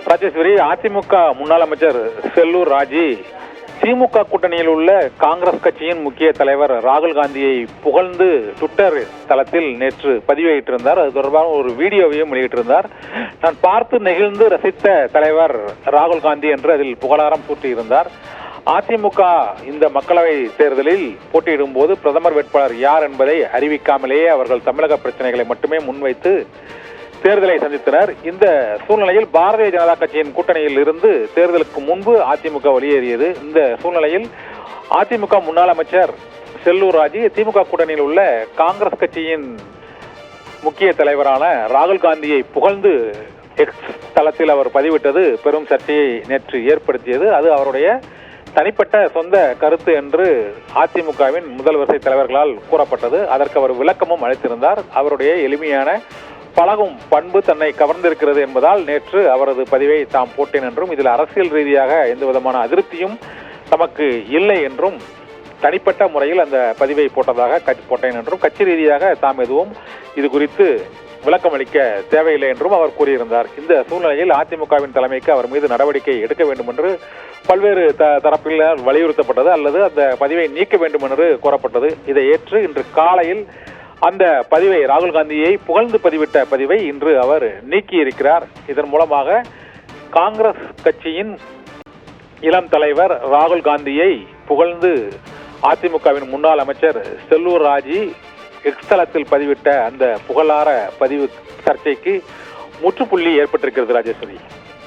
ராஜேஸ்வரி, அதிமுக முன்னாள் அமைச்சர் செல்லூர் ராஜி திமுக கூட்டணியில் உள்ள காங்கிரஸ் கட்சியின் முக்கிய தலைவர் ராகுல் காந்தியை புகழ்ந்து ட்விட்டர் தளத்தில் நேற்று பதிவேற்றிருந்தார். அது தொடர்பாக ஒரு வீடியோவையும் வெளியிட்டிருந்தார். நான் பார்த்து நெகிழ்ந்து ரசித்த தலைவர் ராகுல் காந்தி என்று அதில் புகழாரம் சூட்டியிருந்தார். அதிமுக இந்த மக்களவை தேர்தலில் போட்டியிடும் போது பிரதமர் வேட்பாளர் யார் என்பதை அறிவிக்காமலேயே அவர்கள் தமிழக பிரச்சனைகளை மட்டுமே முன்வைத்து தேர்தலை சந்தித்தனர். இந்த சூழ்நிலையில் பாரதிய ஜனதா கட்சியின் கூட்டணியில் இருந்து தேர்தலுக்கு முன்பு அதிமுக வெளியேறியது. இந்த சூழ்நிலையில் அதிமுக முன்னாள் அமைச்சர் செல்லூர் ராஜி திமுக கூட்டணியில் உள்ள காங்கிரஸ் கட்சியின் முக்கிய தலைவரான ராகுல் காந்தியை புகழ்ந்து எக்ஸ் தளத்தில் அவர் பதிவிட்டது பெரும் சர்ச்சையை நேற்று ஏற்படுத்தியது. அது அவருடைய தனிப்பட்ட சொந்த கருத்து என்று அதிமுகவின் முதல் வரிசை தலைவர்களால் கூறப்பட்டது. அதற்கு அவர் விளக்கமும் அளித்திருந்தார். அவருடைய எளிமையான பழகும் பண்பு தன்னை கவர்ந்திருக்கிறது என்பதால் நேற்று அவரது பதிவை தாம் போட்டேன் என்றும் இதில் அரசியல் ரீதியாக எந்த விதமான அதிருப்தியும் தமக்கு இல்லை என்றும் தனிப்பட்ட முறையில் அந்த பதிவை போட்டேன் என்றும் கட்சி ரீதியாக தாம் எதுவும் இது குறித்து விளக்கம் அளிக்க தேவையில்லை என்றும் அவர் கூறியிருந்தார். இந்த சூழ்நிலையில் அதிமுகவின் தலைமைக்கு அவர் மீது நடவடிக்கை எடுக்க வேண்டும் என்று பல்வேறு தரப்பில் வலியுறுத்தப்பட்டது அல்லது அந்த பதிவை நீக்க வேண்டும் என்று கோரப்பட்டது. இதை ஏற்று இன்று காலையில் அந்த பதிவை ராகுல் காந்தியை புகழ்ந்து பதிவிட்ட பதிவை இன்று அவர் நீக்கி இருக்கிறார். இதன் மூலமாக காங்கிரஸ் கட்சியின் இளம் தலைவர் ராகுல் காந்தியை புகழ்ந்து அதிமுகவின் முன்னாள் அமைச்சர் செல்லூர் ராஜி எக்ஸ் தளத்தில் பதிவிட்ட அந்த புகழார பதிவு சர்ச்சைக்கு முற்றுப்புள்ளி ஏற்பட்டிருக்கிறது. ராஜேஸ்வரி.